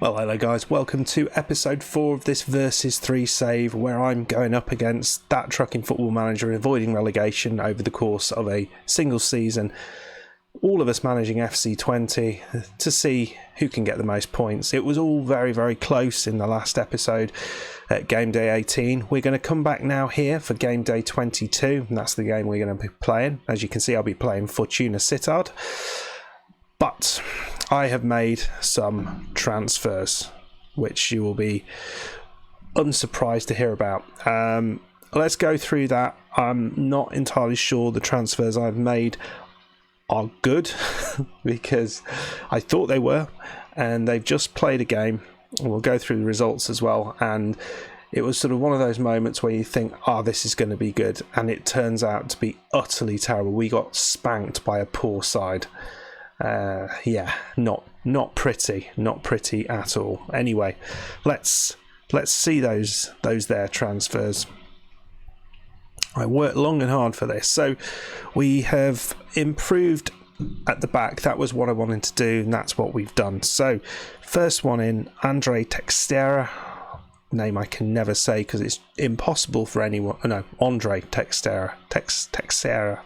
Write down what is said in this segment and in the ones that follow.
Well, hello guys, welcome to episode 4 of this Versus 3 save, where I'm going up against that trucking football manager and avoiding relegation over the course of a single season. All of us managing FC20 to see who can get the most points. It was all very, very close in the last episode at game day 18. We're going to come back now here for game day 22, and that's the game we're going to be playing. As you can see, I'll be playing Fortuna Sittard. But I have made some transfers, which you will be unsurprised to hear about. Let's go through that. I'm not entirely sure the transfers I've made are good because I thought they were, and they've just played a game. We'll go through the results as well, and it was sort of one of those moments where you think, this is going to be good, and it turns out to be utterly terrible. We got spanked by a poor side. Not pretty at all. Anyway, let's see those there transfers. I worked long and hard for this, so we have improved at the back. That was what I wanted to do, and that's what we've done. So, first one in, Andre Texeira. Name I can never say because it's impossible for anyone. No, Andre Texeira.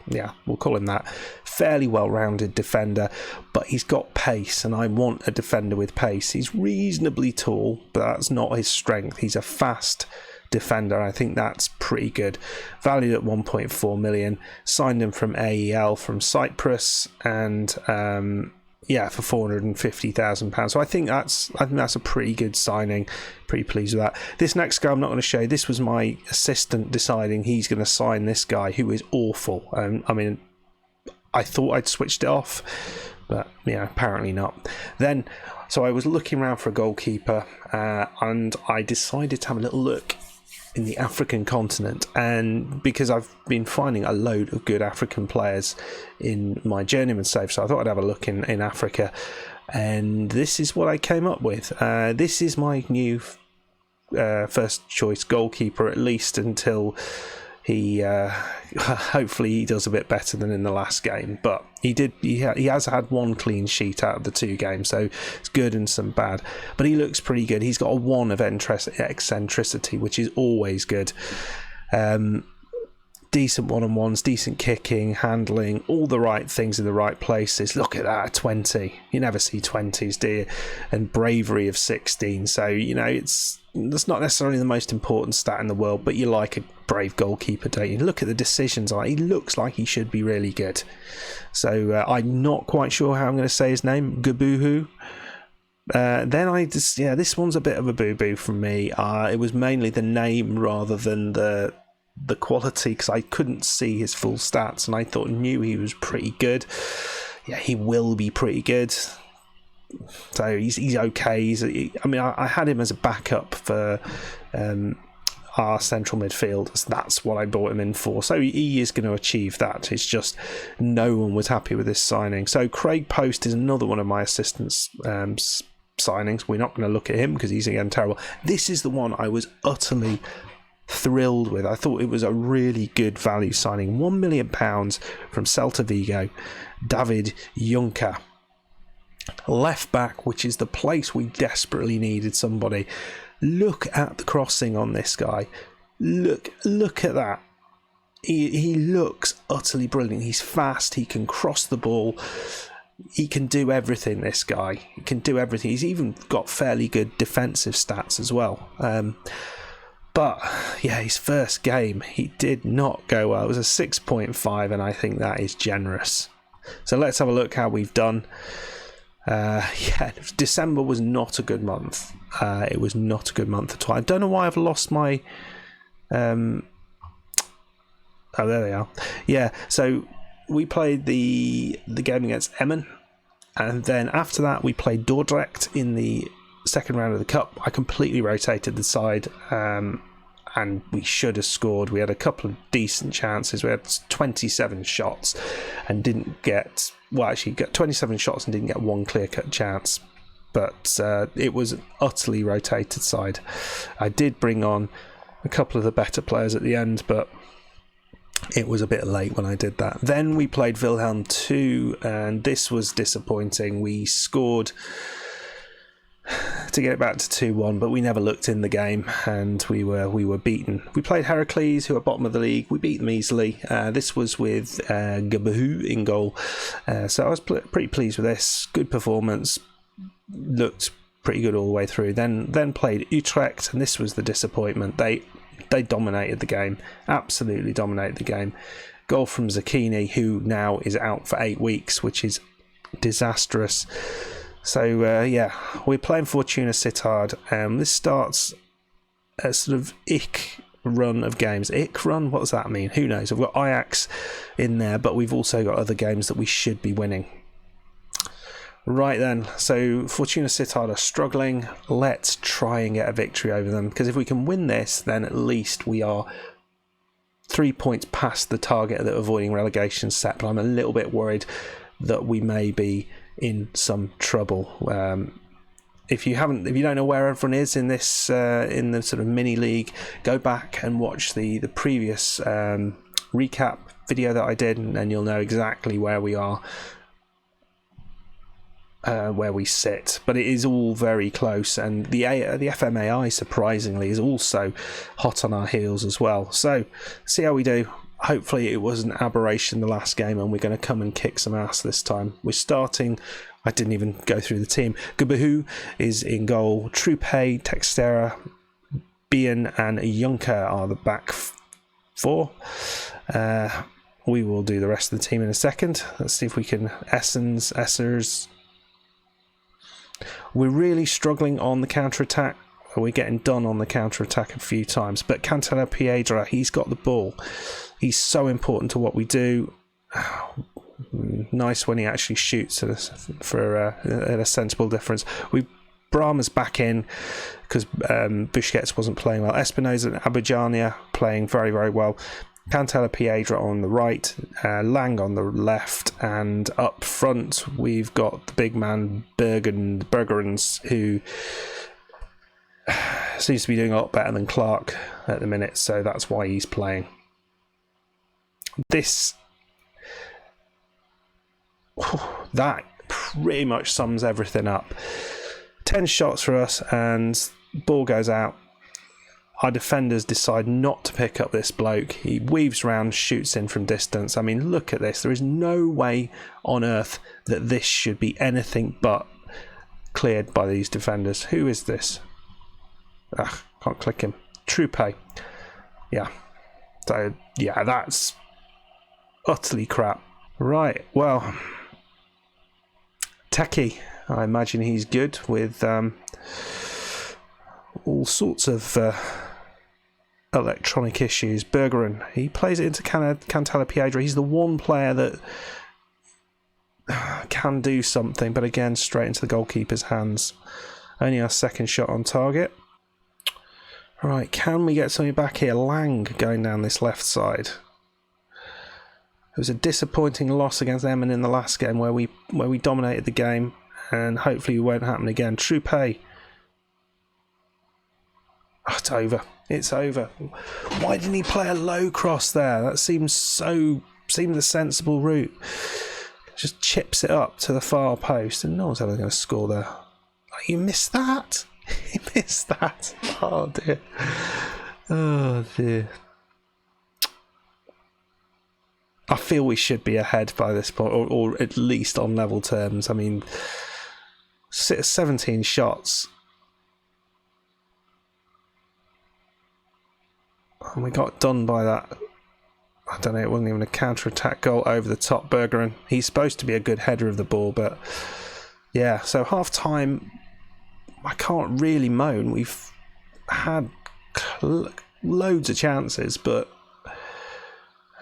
Yeah, we'll call him that. Fairly well-rounded defender, but he's got pace, and I want a defender with pace. He's reasonably tall, but that's not his strength. He's a fast defender. I think that's pretty good. Valued at 1.4 million. Signed him from AEL from Cyprus, and for £450,000. So I think that's a pretty good signing. Pretty pleased with that. This next guy I'm not going to show you. This was my assistant deciding he's going to sign this guy, who is awful. I thought I'd switched it off, but apparently not. Then, so I was looking around for a goalkeeper, and I decided to have a little look in the African continent, and because I've been finding a load of good African players in my journeyman save, so I thought I'd have a look in Africa, and this is what I came up with. This is my new first choice goalkeeper, at least until he hopefully he does a bit better than in the last game. But he has had one clean sheet out of the 2 games, so it's good and some bad. But he looks pretty good. He's got a 1 of eccentricity, which is always good. Decent one-on-ones, decent kicking, handling, all the right things in the right places. Look at that, 20. You never see 20s, do you? And bravery of 16. So, that's not necessarily the most important stat in the world, but you like a brave goalkeeper, don't you? Look at the decisions. He looks like he should be really good. So I'm not quite sure how I'm going to say his name. Gabuhu. Then this one's a bit of a boo-boo from me. It was mainly the name rather than the quality, because I couldn't see his full stats, and I knew he was pretty good. Yeah, he will be pretty good. So he's okay. I had him as a backup for our central midfield. So that's what I brought him in for. So he is going to achieve that. It's just no one was happy with this signing. So Craig Post is another one of my assistants' signings. We're not going to look at him because he's again terrible. This is the one I was utterly thrilled with. I thought it was a really good value signing. £1 million from Celta Vigo, David Juncker. Left back, which is the place we desperately needed somebody. Look at the crossing on this guy. Look at that. He looks utterly brilliant. He's fast. He can cross the ball. He can do everything, this guy. He can do everything. He's even got fairly good defensive stats as well. But his first game, he did not go well. It was a 6.5, and I think that is generous. So let's have a look how we've done. December was not a good month. It was not a good month at all. I don't know why I've lost my... there they are. Yeah, so we played the game against Emmen, and then after that we played Dordrecht in the second round of the cup. I completely rotated the side, and we should have scored. We had a couple of decent chances. We had 27 shots and didn't get... Well, actually, got 27 shots and didn't get one clear-cut chance. But it was an utterly rotated side. I did bring on a couple of the better players at the end, but it was a bit late when I did that. Then we played Wilhelm 2, and this was disappointing. We scored to get it back to 2-1, but we never looked in the game, and we were beaten. We played Heracles, who are bottom of the league. We beat them easily. This was with Gabahu in goal, so I was pretty pleased with this. Good performance, looked pretty good all the way through. Then played Utrecht, and this was the disappointment. They dominated the game, absolutely dominated the game. Goal from Zucchini, who now is out for 8 weeks, which is disastrous. So yeah, we're playing Fortuna Sittard. This starts a sort of ick run of games. Ick run? What does that mean? Who knows? I've got Ajax in there, but we've also got other games that we should be winning. Right then, so Fortuna Sittard are struggling. Let's try and get a victory over them, because if we can win this, then at least we are 3 points past the target that avoiding relegation set. But I'm a little bit worried that we may be in some trouble. If you don't know where everyone is in this in the sort of mini league, go back and watch the previous recap video that I did, and you'll know exactly where we are, where we sit. But it is all very close, and the FMAI surprisingly is also hot on our heels as well. So see how we do. Hopefully it was an aberration the last game, and we're going to come and kick some ass this time. We're starting, I didn't even go through the team. Gabahu is in goal. Trupe, Textera, Bien and Juncker are the back four. We will do the rest of the team in a second. Let's see if we can Essers. We're really struggling on the counter-attack. We're getting done on the counter-attack a few times. But Cantella Piedra, he's got the ball. He's so important to what we do. Nice when he actually shoots for a sensible difference. Brahma's back in because Busquets wasn't playing well. Espinosa and Abidjania playing very, very well. Cantella Piedra on the right, Lang on the left, and up front we've got the big man Bergerens, who seems to be doing a lot better than Clark at the minute, so that's why he's playing. That pretty much sums everything up. 10 shots for us, and ball goes out. Our defenders decide not to pick up this bloke. He weaves round, shoots in from distance. I mean, look at this. There is no way on earth that this should be anything but cleared by these defenders. Who is this? Can't click him. Trupe. Yeah. So, yeah, that's utterly crap. Right, well, Techie, I imagine he's good with all sorts of electronic issues. Bergeron, he plays it into Cantella Piedra. He's the one player that can do something, but again, straight into the goalkeeper's hands. Only our second shot on target. Right, can we get something back here? Lang going down this left side. It was a disappointing loss against Emmen in the last game where we dominated the game, and hopefully it won't happen again. Trupe. Oh, it's over. It's over. Why didn't he play a low cross there? That seemed the sensible route. Just chips it up to the far post, and no one's ever going to score there. Oh, you missed that. You missed that. Oh dear. Oh dear. I feel we should be ahead by this point, or at least on level terms. I mean, 17 shots. And we got done by that. I don't know, it wasn't even a counter-attack goal over the top. Bergeron. He's supposed to be a good header of the ball, but yeah, so half-time, I can't really moan. We've had loads of chances, but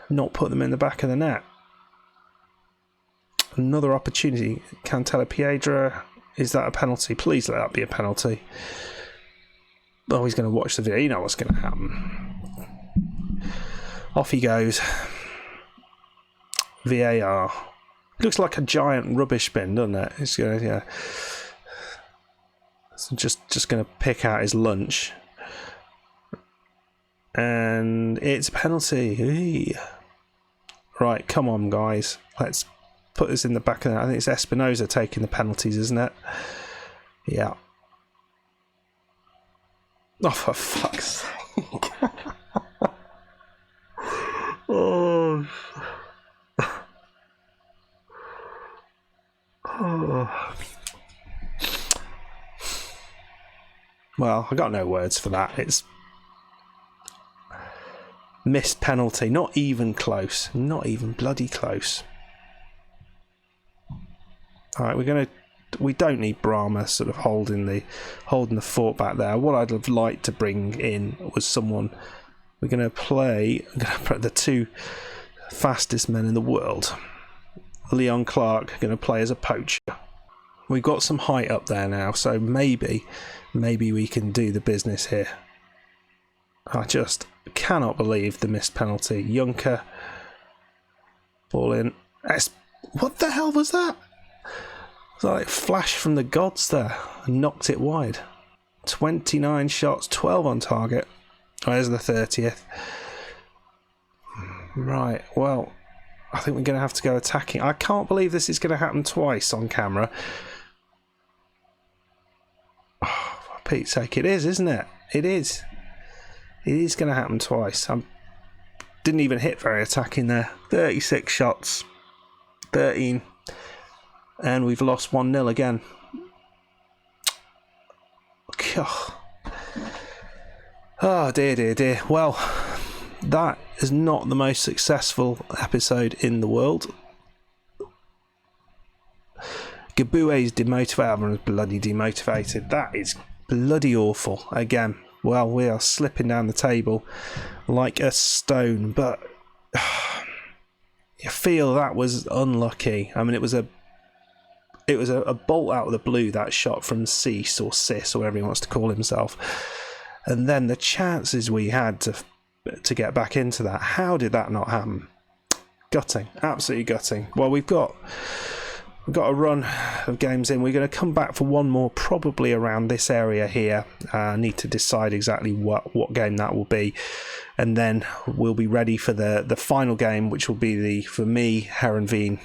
not put them in the back of the net. Another opportunity. Cantella Piedra. Is that a penalty? Please let that be a penalty. Oh, he's going to watch the video. You know what's going to happen. Off he goes. VAR. Looks like a giant rubbish bin, doesn't it? It's going to, yeah. So just going to pick out his lunch. And it's a penalty. Right, come on, guys. Let's put this in the back of the net. I think it's Espinosa taking the penalties, isn't it? Yeah. Oh, for fuck's sake. Oh. Oh. Well, I got no words for that. It's missed penalty. Not even close. Not even bloody close. All right, we don't need Brahma sort of holding the fort back there. What I'd have liked to bring in was someone. I'm going to put the two fastest men in the world. Leon Clark going to play as a poacher. We've got some height up there now, so maybe we can do the business here. I just cannot believe the missed penalty. Juncker, ball in. What the hell was that? It was like a flash from the gods there and knocked it wide. 29 shots, 12 on target. Oh, there's the 30th. Right, well, I think we're going to have to go attacking. I can't believe this is going to happen twice on camera. Oh, for Pete's sake, it is, isn't it? It is. It is going to happen twice. I didn't even hit very attacking there. 36 shots. 13. And we've lost 1-0 again. God. Oh, dear, dear, dear. Well, that is not the most successful episode in the world. Gabue's demotivated. Everyone's bloody demotivated. That is bloody awful. Again, well, we are slipping down the table like a stone, but you feel that was unlucky. I mean, it was a bolt out of the blue, that shot from Cease or Sis or whatever he wants to call himself. And then the chances we had to get back into that, how did that not happen? Gutting, absolutely gutting. Well, we've got a run of games in. We're going to come back for one more, probably around this area here. I need to decide exactly what game that will be, and then we'll be ready for the final game, which will be for me, Herenveen.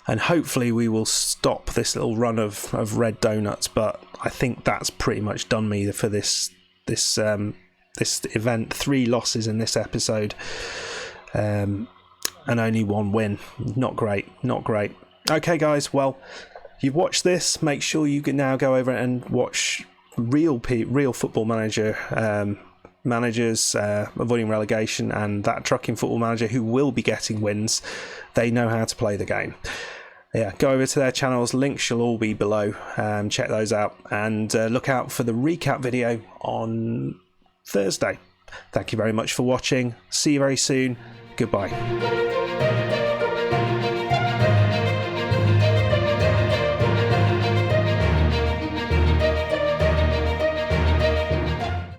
And hopefully we will stop this little run of red donuts, but I think that's pretty much done me for this event. 3 losses in this episode, and only 1 win. Not great. Okay, guys, well, you've watched this. Make sure you can now go over and watch real Football Manager managers avoiding relegation, and that trucking Football Manager who will be getting wins. They know how to play the game. Yeah, go over to their channels. Links shall all be below. Check those out, and look out for the recap video on Thursday. Thank you very much for watching. See you very soon. Goodbye.